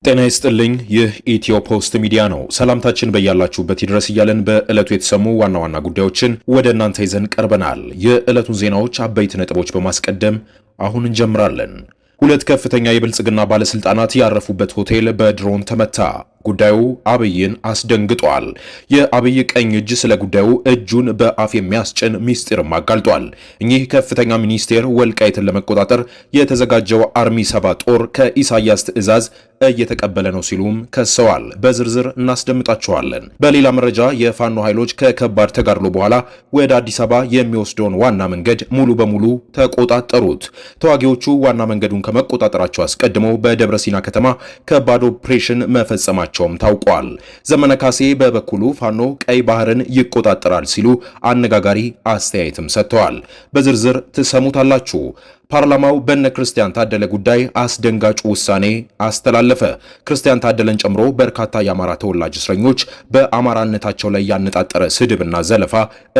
ጤና ይስጥልኝ። ይህ ኢትዮ ፖስት ሚዲያ ነው። ሰላምታችን በያላችሁበት ይድረስ እያለን በዕለቱ የተሰሙ ዋና ዋና ጉዳዮችን ወደ እናንተ ይዘን ቀርበናል። የዕለቱን ዜናዎች አበይት ነጥቦች በማስቀደም አሁን እንጀምራለን። ሁለት ከፍተኛ የብልጽግና ባለስልጣናት ያረፉበት ሆቴል በድሮን ተመታ። ጉዳዩ አብይን አስደንግጧል። የአብይ ቀኝ እጅ ስለ ጉዳዩ እጁን በአፍ የሚያስጭን ሚስጥርም አጋልጧል። እኚህ ከፍተኛ ሚኒስቴር ወልቃይትን ለመቆጣጠር የተዘጋጀው አርሚ 7 ጦር ከኢሳያስ ትዕዛዝ እየተቀበለ ነው ሲሉም ከሰዋል። በዝርዝር እናስደምጣቸዋለን። በሌላ መረጃ የፋኖ ኃይሎች ከከባድ ተጋድሎ በኋላ ወደ አዲስ አበባ የሚወስደውን ዋና መንገድ ሙሉ በሙሉ ተቆጣጠሩት። ተዋጊዎቹ ዋና መንገዱን ከመቆጣጠራቸው አስቀድመው በደብረ ሲና ከተማ ከባድ ኦፕሬሽን መፈጸማቸው ታውቋል። ዘመነ ካሴ በበኩሉ ፋኖ ቀይ ባህርን ይቆጣጠራል ሲሉ አነጋጋሪ አስተያየትም ሰጥተዋል። በዝርዝር ትሰሙታላችሁ። ፓርላማው በነ ክርስቲያን ታደለ ጉዳይ አስደንጋጭ ውሳኔ አስተላለፈ። ክርስቲያን ታደለን ጨምሮ በርካታ የአማራ ተወላጅ እስረኞች በአማራነታቸው ላይ ያነጣጠረ ስድብና ዘለፋ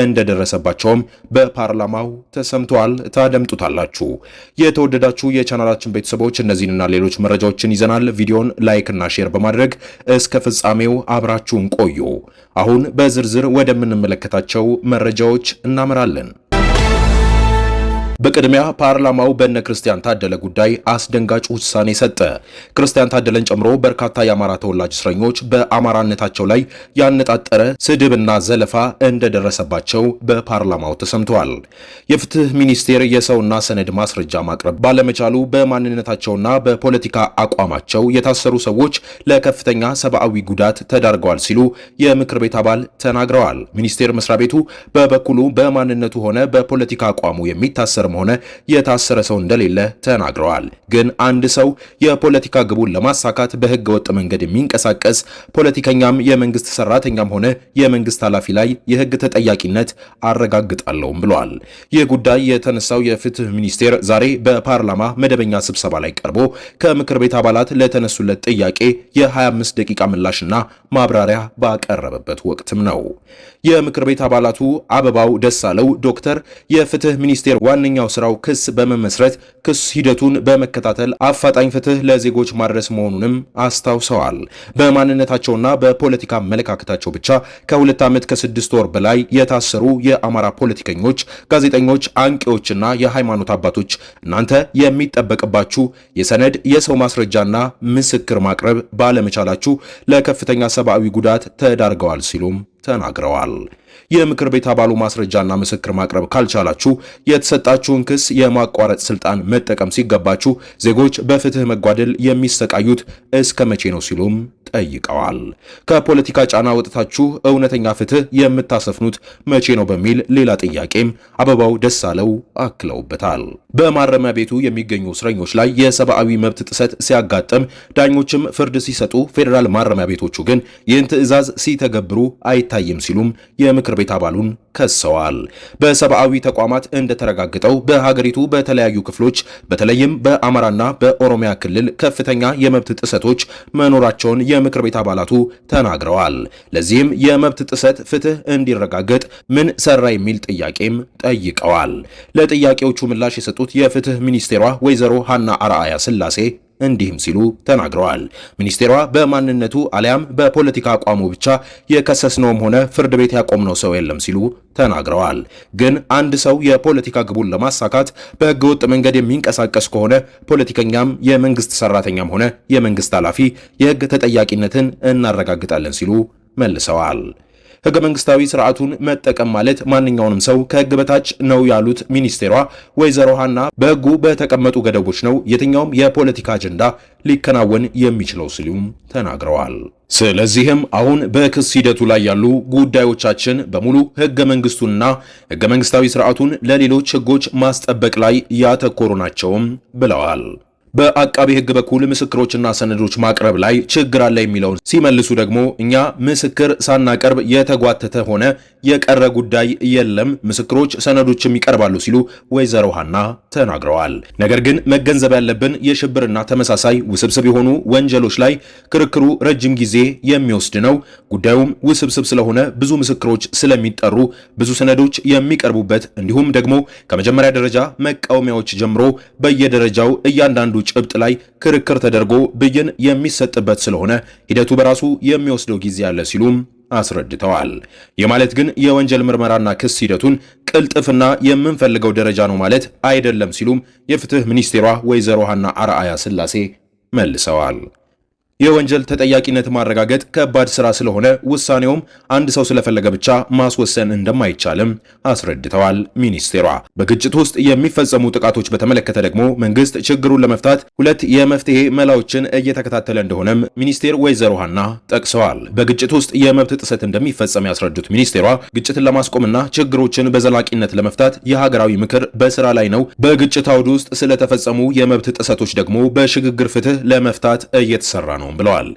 እንደደረሰባቸውም በፓርላማው ተሰምተዋል። ታደምጡታላችሁ። የተወደዳችሁ የቻናላችን ቤተሰቦች እነዚህንና ሌሎች መረጃዎችን ይዘናል። ቪዲዮን ላይክ እና ሼር በማድረግ እስከ ፍጻሜው አብራችሁን ቆዩ። አሁን በዝርዝር ወደምንመለከታቸው መረጃዎች እናመራለን። በቅድሚያ ፓርላማው በነ ክርስቲያን ታደለ ጉዳይ አስደንጋጭ ውሳኔ ሰጠ። ክርስቲያን ታደለን ጨምሮ በርካታ የአማራ ተወላጅ እስረኞች በአማራነታቸው ላይ ያነጣጠረ ስድብና ዘለፋ እንደደረሰባቸው በፓርላማው ተሰምተዋል። የፍትህ ሚኒስቴር የሰውና ሰነድ ማስረጃ ማቅረብ ባለመቻሉ በማንነታቸውና በፖለቲካ አቋማቸው የታሰሩ ሰዎች ለከፍተኛ ሰብአዊ ጉዳት ተዳርገዋል ሲሉ የምክር ቤት አባል ተናግረዋል። ሚኒስቴር መስሪያ ቤቱ በበኩሉ በማንነቱ ሆነ በፖለቲካ አቋሙ የሚታሰር ሆነ የታሰረ ሰው እንደሌለ ተናግረዋል። ግን አንድ ሰው የፖለቲካ ግቡን ለማሳካት በህገ ወጥ መንገድ የሚንቀሳቀስ ፖለቲከኛም የመንግስት ሰራተኛም ሆነ የመንግስት ኃላፊ ላይ የህግ ተጠያቂነት አረጋግጣለሁም ብለዋል። ይህ ጉዳይ የተነሳው የፍትህ ሚኒስቴር ዛሬ በፓርላማ መደበኛ ስብሰባ ላይ ቀርቦ ከምክር ቤት አባላት ለተነሱለት ጥያቄ የ25 ደቂቃ ምላሽና ማብራሪያ ባቀረበበት ወቅትም ነው። የምክር ቤት አባላቱ አበባው ደሳለው ዶክተር የፍትህ ሚኒስቴር ዋነኛው ስራው ክስ በመመስረት ክስ ሂደቱን በመከታተል አፋጣኝ ፍትህ ለዜጎች ማድረስ መሆኑንም አስታውሰዋል። በማንነታቸውና በፖለቲካ አመለካከታቸው ብቻ ከ2 ዓመት ከ6 ወር በላይ የታሰሩ የአማራ ፖለቲከኞች፣ ጋዜጠኞች፣ አንቂዎችና የሃይማኖት አባቶች እናንተ የሚጠበቅባችሁ የሰነድ የሰው ማስረጃና ምስክር ማቅረብ ባለመቻላችሁ ለከፍተኛ ሰብአዊ ጉዳት ተዳርገዋል ሲሉም ተናግረዋል። የምክር ቤት አባሉ ማስረጃና ምስክር ማቅረብ ካልቻላችሁ የተሰጣችሁን ክስ የማቋረጥ ስልጣን መጠቀም ሲገባችሁ ዜጎች በፍትህ መጓደል የሚሰቃዩት እስከ መቼ ነው ሲሉም ጠይቀዋል። ከፖለቲካ ጫና ወጥታችሁ እውነተኛ ፍትህ የምታሰፍኑት መቼ ነው በሚል ሌላ ጥያቄም አበባው ደሳለው አክለውበታል። በማረሚያ ቤቱ የሚገኙ እስረኞች ላይ የሰብአዊ መብት ጥሰት ሲያጋጥም ዳኞችም ፍርድ ሲሰጡ፣ ፌዴራል ማረሚያ ቤቶቹ ግን ይህን ትዕዛዝ ሲተገብሩ አይታይም ሲሉም የምክር ቤት አባሉን ከሰዋል። በሰብአዊ ተቋማት እንደተረጋገጠው በሀገሪቱ በተለያዩ ክፍሎች በተለይም በአማራና በኦሮሚያ ክልል ከፍተኛ የመብት ጥሰቶች መኖራቸውን የምክር ቤት አባላቱ ተናግረዋል። ለዚህም የመብት ጥሰት ፍትህ እንዲረጋገጥ ምን ሰራ የሚል ጥያቄም ጠይቀዋል። ለጥያቄዎቹ ምላሽ የሰጡት የፍትህ ሚኒስቴሯ ወይዘሮ ሀና አርአያ ስላሴ እንዲህም ሲሉ ተናግረዋል። ሚኒስቴሯ በማንነቱ አሊያም በፖለቲካ አቋሙ ብቻ የከሰስነውም ሆነ ፍርድ ቤት ያቆምነው ሰው የለም ሲሉ ተናግረዋል። ግን አንድ ሰው የፖለቲካ ግቡን ለማሳካት በህገወጥ መንገድ የሚንቀሳቀስ ከሆነ ፖለቲከኛም የመንግስት ሰራተኛም ሆነ የመንግስት ኃላፊ የህግ ተጠያቂነትን እናረጋግጣለን ሲሉ መልሰዋል። ህገ መንግስታዊ ስርዓቱን መጠቀም ማለት ማንኛውንም ሰው ከህግ በታች ነው ያሉት ሚኒስቴሯ ወይዘሮ ሀና በህጉ በተቀመጡ ገደቦች ነው የትኛውም የፖለቲካ አጀንዳ ሊከናወን የሚችለው ሲሉም ተናግረዋል። ስለዚህም አሁን በክስ ሂደቱ ላይ ያሉ ጉዳዮቻችን በሙሉ ህገ መንግስቱንና ህገ መንግስታዊ ስርዓቱን ለሌሎች ህጎች ማስጠበቅ ላይ ያተኮሩ ናቸውም ብለዋል። በአቃቢ ህግ በኩል ምስክሮችና ሰነዶች ማቅረብ ላይ ችግር አለ የሚለውን ሲመልሱ ደግሞ እኛ ምስክር ሳናቀርብ የተጓተተ ሆነ የቀረ ጉዳይ የለም፣ ምስክሮች ሰነዶችም ይቀርባሉ ሲሉ ወይዘሮ ሀና ተናግረዋል። ነገር ግን መገንዘብ ያለብን የሽብርና ተመሳሳይ ውስብስብ የሆኑ ወንጀሎች ላይ ክርክሩ ረጅም ጊዜ የሚወስድ ነው። ጉዳዩም ውስብስብ ስለሆነ ብዙ ምስክሮች ስለሚጠሩ ብዙ ሰነዶች የሚቀርቡበት እንዲሁም ደግሞ ከመጀመሪያ ደረጃ መቃወሚያዎች ጀምሮ በየደረጃው እያንዳንዱ ጭብጥ ላይ ክርክር ተደርጎ ብይን የሚሰጥበት ስለሆነ ሂደቱ በራሱ የሚወስደው ጊዜ አለ ሲሉም አስረድተዋል። የማለት ግን የወንጀል ምርመራና ክስ ሂደቱን ቅልጥፍና የምንፈልገው ደረጃ ነው ማለት አይደለም ሲሉም የፍትህ ሚኒስቴሯ ወይዘሮ ሀና አርአያ ስላሴ መልሰዋል። የወንጀል ተጠያቂነት ማረጋገጥ ከባድ ስራ ስለሆነ ውሳኔውም አንድ ሰው ስለፈለገ ብቻ ማስወሰን እንደማይቻልም አስረድተዋል ሚኒስቴሯ። በግጭት ውስጥ የሚፈጸሙ ጥቃቶች በተመለከተ ደግሞ መንግስት ችግሩን ለመፍታት ሁለት የመፍትሄ መላዎችን እየተከታተለ እንደሆነም ሚኒስቴር ወይዘሮ ሀና ጠቅሰዋል። በግጭት ውስጥ የመብት ጥሰት እንደሚፈጸም ያስረዱት ሚኒስቴሯ ግጭትን ለማስቆምና ችግሮችን በዘላቂነት ለመፍታት የሀገራዊ ምክር በስራ ላይ ነው። በግጭት አውድ ውስጥ ስለተፈጸሙ የመብት ጥሰቶች ደግሞ በሽግግር ፍትህ ለመፍታት እየተሰራ ነው ብለዋል።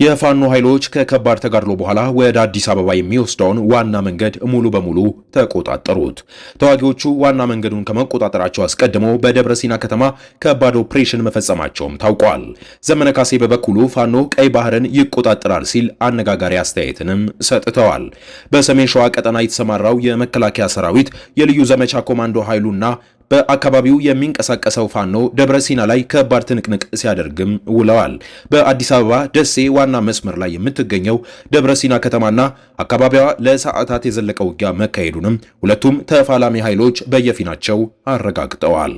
የፋኖ ኃይሎች ከከባድ ተጋድሎ በኋላ ወደ አዲስ አበባ የሚወስደውን ዋና መንገድ ሙሉ በሙሉ ተቆጣጠሩት። ተዋጊዎቹ ዋና መንገዱን ከመቆጣጠራቸው አስቀድሞ በደብረ ሲና ከተማ ከባድ ኦፕሬሽን መፈጸማቸውም ታውቋል። ዘመነ ካሴ በበኩሉ ፋኖ ቀይ ባህርን ይቆጣጠራል ሲል አነጋጋሪ አስተያየትንም ሰጥተዋል። በሰሜን ሸዋ ቀጠና የተሰማራው የመከላከያ ሰራዊት የልዩ ዘመቻ ኮማንዶ ኃይሉና በአካባቢው የሚንቀሳቀሰው ፋኖ ደብረ ሲና ላይ ከባድ ትንቅንቅ ሲያደርግም ውለዋል። በአዲስ አበባ ደሴ ዋና መስመር ላይ የምትገኘው ደብረ ሲና ከተማና አካባቢዋ ለሰዓታት የዘለቀ ውጊያ መካሄዱንም ሁለቱም ተፋላሚ ኃይሎች በየፊናቸው አረጋግጠዋል።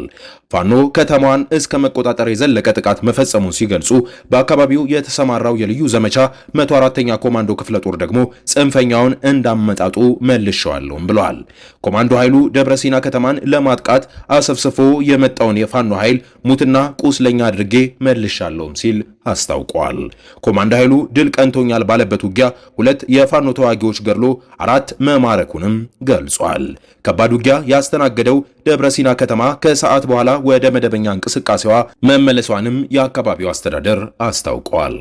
ፋኖ ከተማዋን እስከ መቆጣጠር የዘለቀ ጥቃት መፈጸሙን ሲገልጹ በአካባቢው የተሰማራው የልዩ ዘመቻ 104ኛ ኮማንዶ ክፍለ ጦር ደግሞ ጽንፈኛውን እንዳመጣጡ መልሼዋለሁም ብለዋል። ኮማንዶ ኃይሉ ደብረ ሲና ከተማን ለማጥቃት አሰፍስፎ የመጣውን የፋኖ ኃይል ሙትና ቁስለኛ አድርጌ መልሻለሁም ሲል አስታውቋል። ኮማንዶ ኃይሉ ድል ቀንቶኛል ባለበት ውጊያ ሁለት የፋኖ ተዋጊዎች ገድሎ 4 መማረኩንም ገልጿል። ከባድ ውጊያ ያስተናገደው ደብረ ሲና ከተማ ከሰዓት በኋላ ወደ መደበኛ እንቅስቃሴዋ መመለሷንም የአካባቢው አስተዳደር አስታውቋል።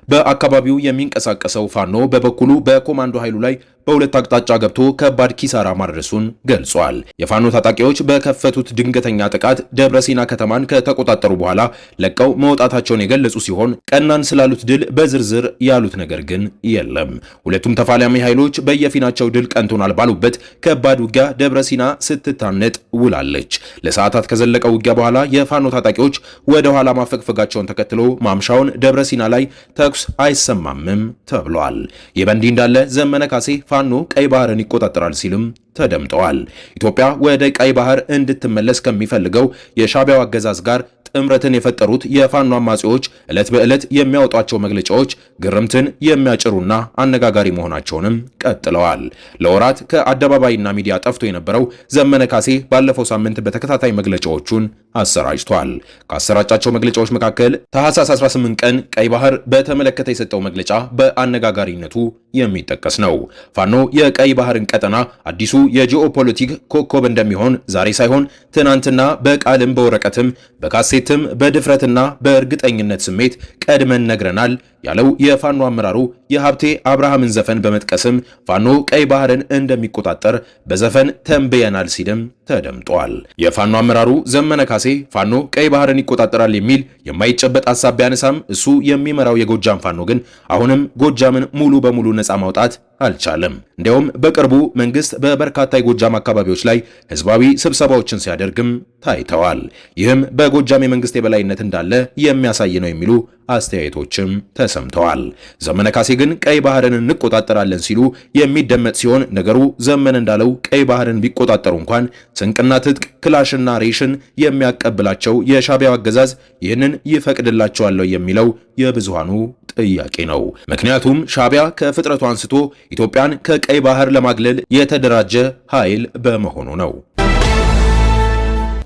በአካባቢው የሚንቀሳቀሰው ፋኖ በበኩሉ በኮማንዶ ኃይሉ ላይ በሁለት አቅጣጫ ገብቶ ከባድ ኪሳራ ማድረሱን ገልጿል። የፋኖ ታጣቂዎች በከፈቱት ድንገተኛ ጥቃት ደብረ ሲና ከተማን ከተቆጣጠሩ በኋላ ለቀው መውጣታቸውን የገለጹ ሲሆን ቀናን ስላሉት ድል በዝርዝር ያሉት ነገር ግን የለም። ሁለቱም ተፋላሚ ኃይሎች በየፊናቸው ድል ቀንቶናል ባሉበት ከባድ ውጊያ ደብረ ሲና ስትታነጥ ውላለች። ለሰዓታት ከዘለቀ ውጊያ በኋላ የፋኖ ታጣቂዎች ወደ ኋላ ማፈግፈጋቸውን ተከትሎ ማምሻውን ደብረ ሲና ላይ ተኩስ አይሰማምም ተብሏል። ይህ በእንዲህ እንዳለ ዘመነ ካሴ ፋኖ ቀይ ባህርን ይቆጣጠራል ሲልም ተደምጠዋል። ኢትዮጵያ ወደ ቀይ ባህር እንድትመለስ ከሚፈልገው የሻዕቢያው አገዛዝ ጋር ጥምረትን የፈጠሩት የፋኖ አማጺዎች ዕለት በዕለት የሚያወጧቸው መግለጫዎች ግርምትን የሚያጭሩና አነጋጋሪ መሆናቸውንም ቀጥለዋል። ለወራት ከአደባባይና ሚዲያ ጠፍቶ የነበረው ዘመነ ካሴ ባለፈው ሳምንት በተከታታይ መግለጫዎቹን አሰራጭቷል። ካሰራጫቸው መግለጫዎች መካከል ታህሳስ 18 ቀን ቀይ ባህር በተመለከተ የሰጠው መግለጫ በአነጋጋሪነቱ የሚጠቀስ ነው። ፋኖ የቀይ ባህርን ቀጠና አዲሱ የጂኦፖለቲክ ኮከብ እንደሚሆን ዛሬ ሳይሆን ትናንትና በቃልም በወረቀትም በካሴትም በድፍረትና በእርግጠኝነት ስሜት ቀድመን ነግረናል ያለው የፋኖ አመራሩ የሀብቴ አብርሃምን ዘፈን በመጥቀስም ፋኖ ቀይ ባህርን እንደሚቆጣጠር በዘፈን ተንብየናል ሲልም ተደምጧል። የፋኖ አመራሩ ዘመነ ካሴ ፋኖ ቀይ ባህርን ይቆጣጠራል የሚል የማይጨበጥ ሐሳብ ቢያነሳም እሱ የሚመራው የጎጃም ፋኖ ግን አሁንም ጎጃምን ሙሉ በሙሉ ነፃ ማውጣት አልቻለም። እንዲያውም በቅርቡ መንግስት በበርካታ የጎጃም አካባቢዎች ላይ ህዝባዊ ስብሰባዎችን ሲያደርግም ታይተዋል። ይህም በጎጃም የመንግስት የበላይነት እንዳለ የሚያሳይ ነው የሚሉ አስተያየቶችም ተሰምተዋል። ዘመነ ካሴ ግን ቀይ ባህርን እንቆጣጠራለን ሲሉ የሚደመጥ ሲሆን ነገሩ ዘመነ እንዳለው ቀይ ባህርን ቢቆጣጠሩ እንኳን ስንቅና ትጥቅ ክላሽና ሬሽን የሚያቀብላቸው የሻዕቢያው አገዛዝ ይህንን ይፈቅድላቸዋል የሚለው የብዙሃኑ ጥያቄ ነው። ምክንያቱም ሻዕቢያ ከፍጥረቱ አንስቶ ኢትዮጵያን ከቀይ ባህር ለማግለል የተደራጀ ኃይል በመሆኑ ነው።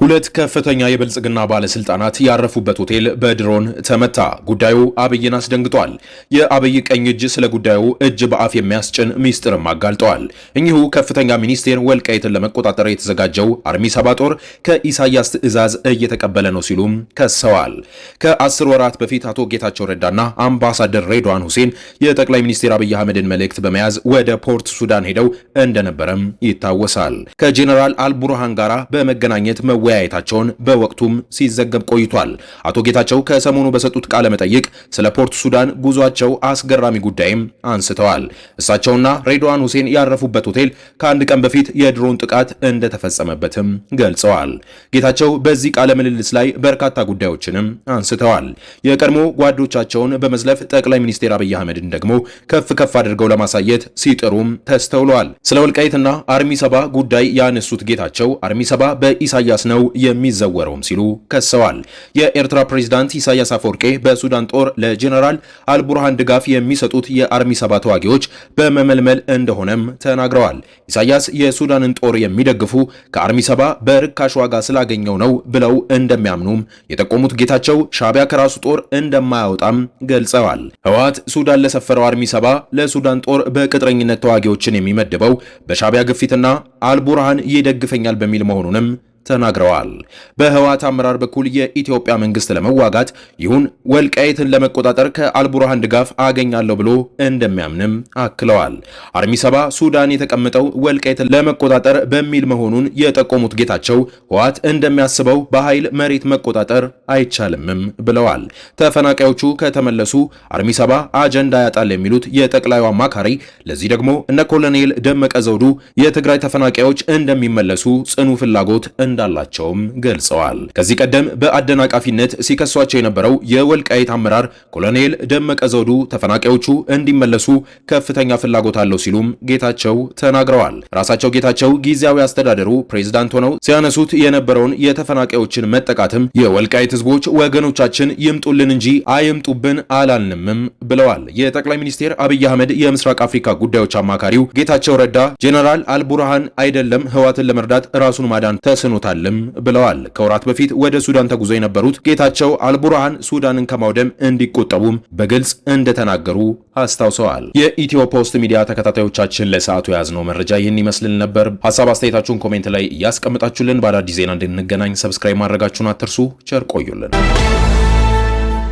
ሁለት ከፍተኛ የብልጽግና ባለስልጣናት ያረፉበት ሆቴል በድሮን ተመታ። ጉዳዩ አብይን አስደንግጧል። የአብይ ቀኝ እጅ ስለ ጉዳዩ እጅ በአፍ የሚያስጭን ሚስጥርም አጋልጠዋል። እኚሁ ከፍተኛ ሚኒስቴር ወልቃይትን ለመቆጣጠር የተዘጋጀው አርሚ ሰባ ጦር ከኢሳያስ ትዕዛዝ እየተቀበለ ነው ሲሉም ከሰዋል። ከ10 ወራት በፊት አቶ ጌታቸው ረዳና አምባሳደር ሬድዋን ሁሴን የጠቅላይ ሚኒስትር አብይ አህመድን መልእክት በመያዝ ወደ ፖርት ሱዳን ሄደው እንደነበረም ይታወሳል። ከጄኔራል አልቡርሃን ጋራ በመገናኘት መወያየታቸውን በወቅቱም ሲዘገብ ቆይቷል። አቶ ጌታቸው ከሰሞኑ በሰጡት ቃለ መጠይቅ ስለ ፖርት ሱዳን ጉዟቸው አስገራሚ ጉዳይም አንስተዋል። እሳቸውና ሬድዋን ሁሴን ያረፉበት ሆቴል ከአንድ ቀን በፊት የድሮን ጥቃት እንደተፈጸመበትም ገልጸዋል። ጌታቸው በዚህ ቃለ ምልልስ ላይ በርካታ ጉዳዮችንም አንስተዋል። የቀድሞ ጓዶቻቸውን በመዝለፍ ጠቅላይ ሚኒስትር አብይ አህመድን ደግሞ ከፍ ከፍ አድርገው ለማሳየት ሲጥሩም ተስተውለዋል። ስለ ወልቃይትና አርሚ ሰባ ጉዳይ ያነሱት ጌታቸው አርሚ ሰባ በኢሳያስ ነው የሚዘወረውም ሲሉ ከሰዋል። የኤርትራ ፕሬዝዳንት ኢሳያስ አፈወርቄ በሱዳን ጦር ለጄኔራል አልቡርሃን ድጋፍ የሚሰጡት የአርሚ ሰባ ተዋጊዎች በመመልመል እንደሆነም ተናግረዋል። ኢሳያስ የሱዳንን ጦር የሚደግፉ ከአርሚ ሰባ በርካሽ ዋጋ ስላገኘው ነው ብለው እንደሚያምኑም የጠቆሙት ጌታቸው ሻዕቢያ ከራሱ ጦር እንደማያወጣም ገልጸዋል። ህወሓት ሱዳን ለሰፈረው አርሚ ሰባ ለሱዳን ጦር በቅጥረኝነት ተዋጊዎችን የሚመድበው በሻዕቢያ ግፊትና አልቡርሃን ይደግፈኛል በሚል መሆኑንም ተናግረዋል። በህወሓት አመራር በኩል የኢትዮጵያ መንግስት ለመዋጋት ይሁን ወልቃይትን ለመቆጣጠር ከአልቡርሃን ድጋፍ አገኛለሁ ብሎ እንደሚያምንም አክለዋል። አርሚ ሰባ ሱዳን የተቀመጠው ወልቃይትን ለመቆጣጠር በሚል መሆኑን የጠቆሙት ጌታቸው ህወሓት እንደሚያስበው በኃይል መሬት መቆጣጠር አይቻልምም ብለዋል። ተፈናቃዮቹ ከተመለሱ አርሚ ሰባ አጀንዳ ያጣል የሚሉት የጠቅላዩ አማካሪ ለዚህ ደግሞ እነ ኮሎኔል ደመቀ ዘውዱ የትግራይ ተፈናቃዮች እንደሚመለሱ ጽኑ ፍላጎት እንዳላቸውም ገልጸዋል። ከዚህ ቀደም በአደናቃፊነት ሲከሷቸው የነበረው የወልቃይት አመራር ኮሎኔል ደመቀ ዘውዱ ተፈናቃዮቹ እንዲመለሱ ከፍተኛ ፍላጎት አለው ሲሉም ጌታቸው ተናግረዋል። ራሳቸው ጌታቸው ጊዜያዊ አስተዳደሩ ፕሬዝዳንት ሆነው ሲያነሱት የነበረውን የተፈናቃዮችን መጠቃትም የወልቃይት ህዝቦች ወገኖቻችን ይምጡልን እንጂ አይምጡብን አላልንምም ብለዋል። የጠቅላይ ሚኒስትር አብይ አህመድ የምስራቅ አፍሪካ ጉዳዮች አማካሪው ጌታቸው ረዳ ጄኔራል አልቡርሃን አይደለም ህወሓትን ለመርዳት ራሱን ማዳን ተስኖታልም ብለዋል። ከወራት በፊት ወደ ሱዳን ተጉዞ የነበሩት ጌታቸው አልቡርሃን ሱዳንን ከማውደም እንዲቆጠቡም በግልጽ እንደተናገሩ አስታውሰዋል። የኢትዮ ፖስት ሚዲያ ተከታታዮቻችን ለሰዓቱ የያዝነው መረጃ ይህን ይመስል ነበር። ሐሳብ አስተያየታችሁን ኮሜንት ላይ እያስቀምጣችሁልን በአዳዲስ ዜና እንድንገናኝ ሰብስክራይብ ማድረጋችሁን አትርሱ። ቸር ቆዩልን።